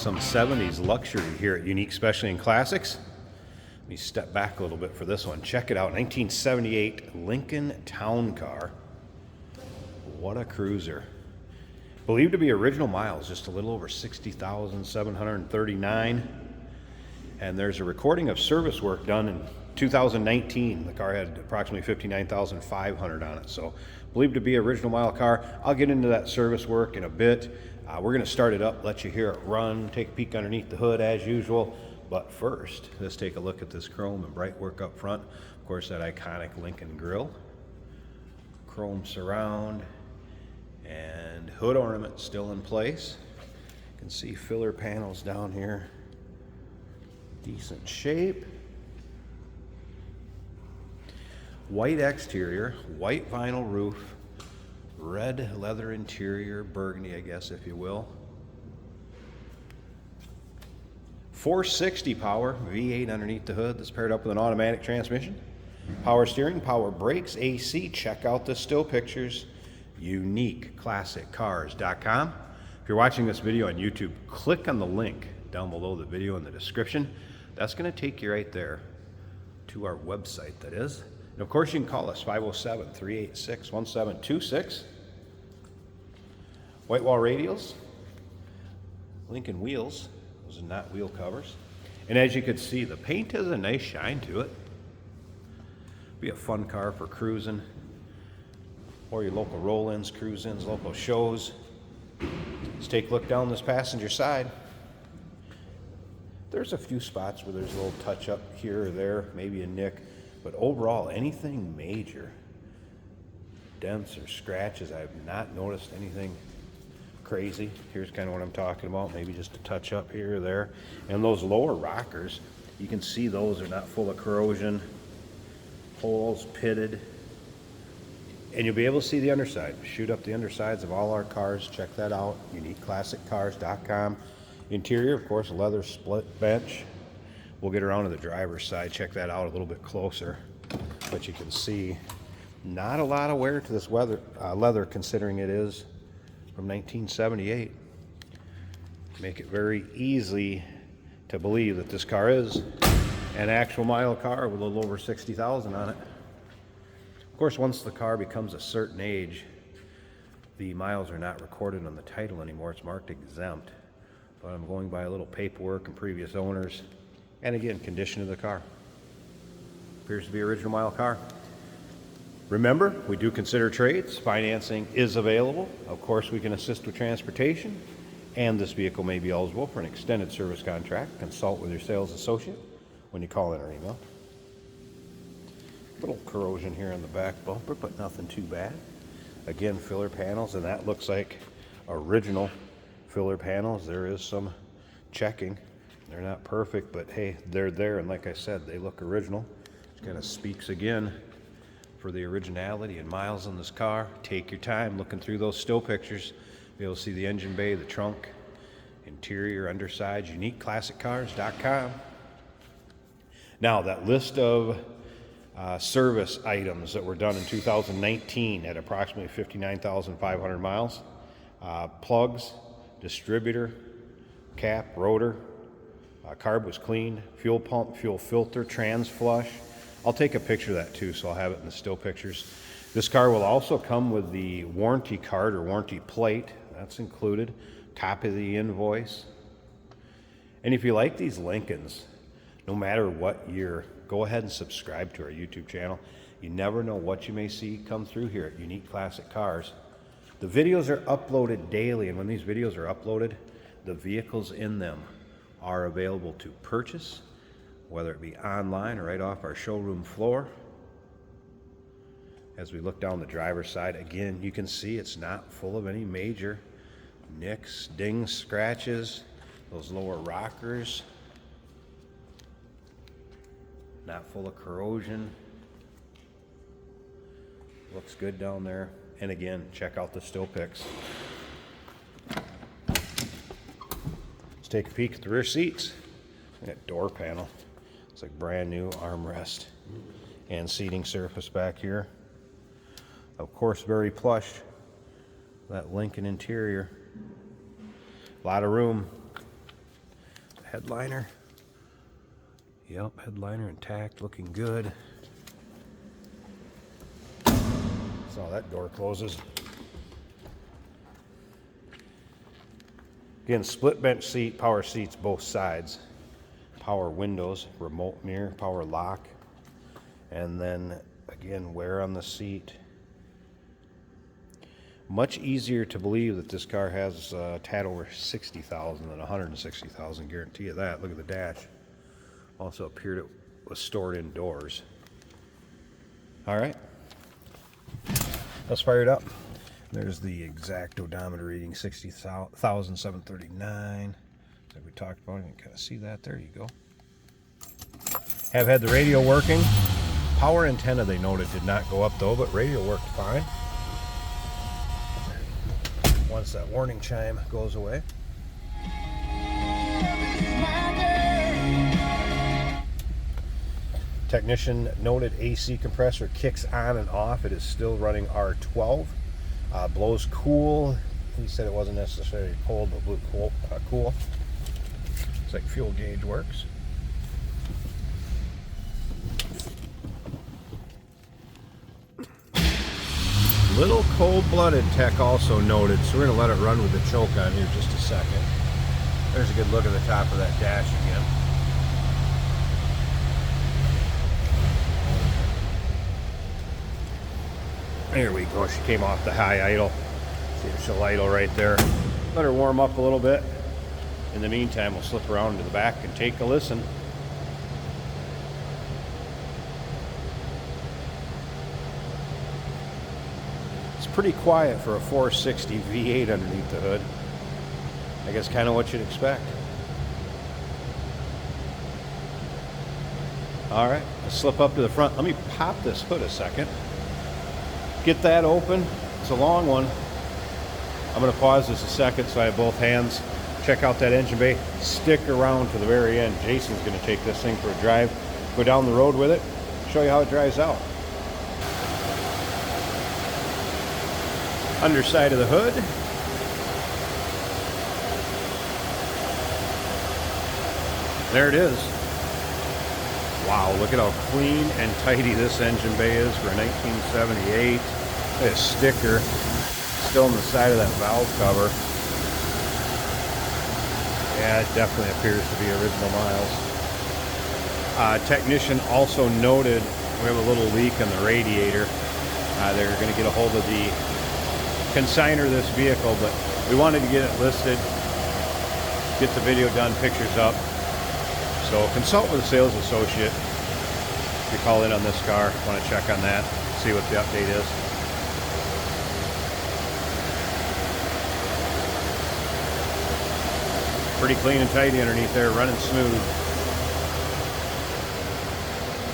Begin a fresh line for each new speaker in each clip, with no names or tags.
some 70s luxury here at Unique Specialty and Classics. Let me step back a little bit for this one. Check it out, 1978 Lincoln Town Car. What a cruiser. Believed to be original miles, just a little over 60,739. And there's a recording of service work done in 2019. The car had approximately 59,500 on it. So believed to be original mile car. I'll get into that service work in a bit. We're going to start it up, let you hear it run, take a peek underneath the hood as usual. But first, let's take a look at this chrome and bright work up front. Of course, that iconic Lincoln grille, chrome surround, and hood ornament still in place. You can see filler panels down here. Decent shape. White exterior, white vinyl roof, red leather interior, burgundy, I guess, if you will. 460 power, V8 underneath the hood that's paired up with an automatic transmission. Power steering, power brakes, AC. Check out the still pictures. UniqueClassicCars.com. If you're watching this video on YouTube, click on the link down below the video in the description. That's going to take you right there to our website, that is. And of course, you can call us 507-386-1726. White wall radials, Lincoln wheels. Those are not wheel covers. And as you can see, the paint has a nice shine to it. Be a fun car for cruising, or your local roll-ins, cruise-ins, local shows. Let's take a look down this passenger side. There's a few spots where there's a little touch-up here or there, maybe a nick, but overall, anything major, dents or scratches, I have not noticed anything crazy. Here's kind of what I'm talking about, maybe just a touch-up here or there. And those lower rockers, you can see those are not full of corrosion, holes, pitted. And you'll be able to see the underside. Shoot up the undersides of all our cars. Check that out, UniqueClassicCars.com. Interior, of course, leather split bench. We'll get around to the driver's side, check that out a little bit closer. But you can see not a lot of wear to this leather, considering it is from 1978. Make it very easy to believe that this car is an actual mile car with a little over 60,000 on it. Of course, once the car becomes a certain age, the miles are not recorded on the title anymore. It's marked exempt. But I'm going by a little paperwork and previous owners. And again, condition of the car. Appears to be original mile car. Remember, we do consider trades. Financing is available. Of course, we can assist with transportation. And this vehicle may be eligible for an extended service contract. Consult with your sales associate when you call in or email. Little corrosion here on the back bumper, but nothing too bad. Again, filler panels, and that looks like original filler panels. There is some checking. They're not perfect, but hey, they're there, and like I said, they look original. Which kind of speaks again for the originality and miles on this car. Take your time looking through those still pictures. Be able to see the engine bay, the trunk, interior, undersides, UniqueClassicCars.com. Now, that list of service items that were done in 2019 at approximately 59,500 miles. Plugs, distributor, cap, rotor, carb was cleaned, fuel pump, fuel filter, trans flush. I'll take a picture of that too, so I'll have it in the still pictures. This car will also come with the warranty card or warranty plate. That's included. Copy of the invoice. And if you like these Lincolns, no matter what year, go ahead and subscribe to our YouTube channel. You never know what you may see come through here at Unique Classic Cars. The videos are uploaded daily, and when these videos are uploaded, the vehicles in them are available to purchase, whether it be online or right off our showroom floor. As we look down the driver's side, again, you can see it's not full of any major nicks, dings, scratches. Those lower rockers, not full of corrosion. Looks good down there. And again, check out the still pics. Let's take a peek at the rear seats. That door panel. It's like brand new armrest and seating surface back here. Of course, very plush. That Lincoln interior. A lot of room. headliner. Yep, headliner intact, looking good. So that door closes. Again, split bench seat, power seats both sides. Power windows, remote mirror, power lock. And then again, wear on the seat. Much easier to believe that this car has a tad over 60,000 than 160,000, guarantee you that. Look at the dash. Also appeared it was stored indoors. All right, let's fire it up. There's the exact odometer reading, 60,739. Like we talked about, you can kind of see that. There you go. Have had the radio working. Power antenna, they noted, did not go up though, but radio worked fine. Once that warning chime goes away. Technician noted AC compressor kicks on and off. It is still running R12. Blows cool. He said it wasn't necessarily cold, but blew cool. Looks like fuel gauge works. Little cold-blooded, tech also noted, so we're going to let it run with the choke on here just a second. There's a good look at the top of that dash again. There we go, she came off the high idle. See if she'll idle right there. Let her warm up a little bit. In the meantime, we'll slip around to the back and take a listen. Pretty quiet for a 460 V8 underneath the hood. I guess kind of what you'd expect. All right, let's slip up to the front. Let me pop this hood a second. Get that open. It's a long one. I'm going to pause this a second so I have both hands. Check out that engine bay. Stick around to the very end. Jason's going to take this thing for a drive. Go down the road with it. Show you how it drives out. Underside of the hood. There it is. Wow, look at how clean and tidy this engine bay is for a 1978. Look at a sticker still on the side of that valve cover. Yeah, it definitely appears to be original miles. Technician also noted we have a little leak in the radiator. They're going to get a hold of the consigner this vehicle, but we wanted to get it listed, get the video done, pictures up. So consult with a sales associate if you call in on this car, want to check on that, see what the update is. Pretty clean and tidy underneath there, running smooth.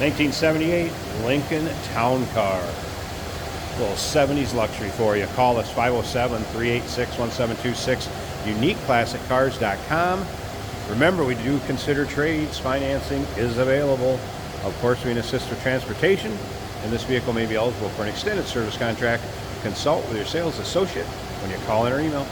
1978 Lincoln Town Car. Little 70s luxury for you. Call us 507-386-1726, uniqueclassiccars.com. Remember, we do consider trades. Financing is available. Of course, we can assist with transportation, and this vehicle may be eligible for an extended service contract. Consult with your sales associate when you call in or email.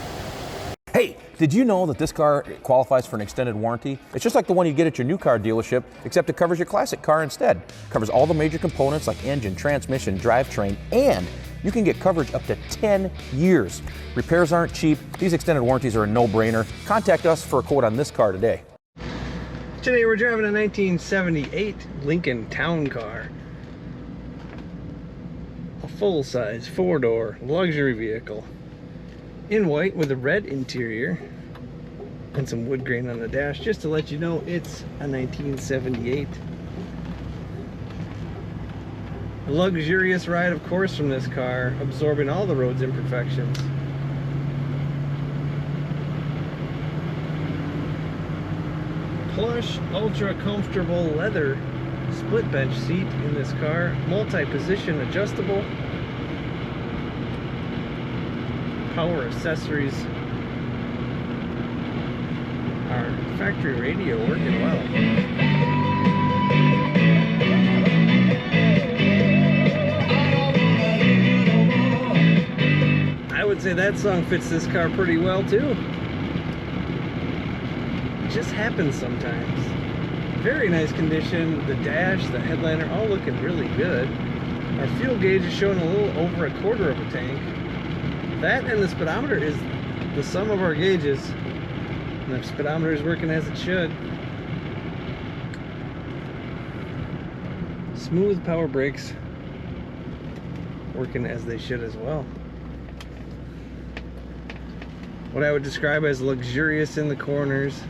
Hey, did you know that this car qualifies for an extended warranty? It's just like the one you get at your new car dealership, except it covers your classic car instead. It covers all the major components like engine, transmission, drivetrain, and you can get coverage up to 10 years. Repairs aren't cheap. These extended warranties are a no-brainer. Contact us for a quote on this car today.
Today we're driving a 1978 Lincoln Town Car. A full-size, four-door luxury vehicle. In white with a red interior and some wood grain on the dash, just to let you know it's a 1978. A luxurious ride, of course, from this car, absorbing all the road's imperfections. Plush, ultra comfortable leather split bench seat in this car, multi-position adjustable. Power accessories. Our factory radio working well. I would say that song fits this car pretty well too. just happens sometimes. Very nice condition. The dash, the headliner, all looking really good. Our fuel gauge is showing a little over a quarter of a tank. That and the speedometer is the sum of our gauges. And the speedometer is working as it should. Smooth power brakes working as they should as well. What I would describe as luxurious in the corners.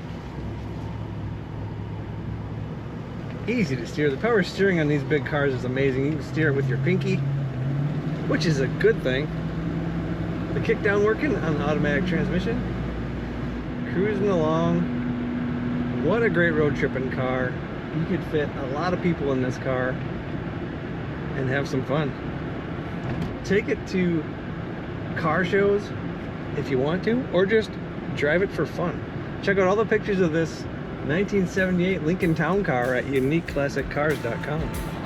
Easy to steer. The power steering on these big cars is amazing. You can steer it with your pinky, which is a good thing. The kick down working on the automatic transmission. Cruising along. What a great road tripping car. You could fit a lot of people in this car and have some fun. Take it to car shows if you want to, or just drive it for fun. Check out all the pictures of this 1978 Lincoln Town Car at uniqueclassiccars.com.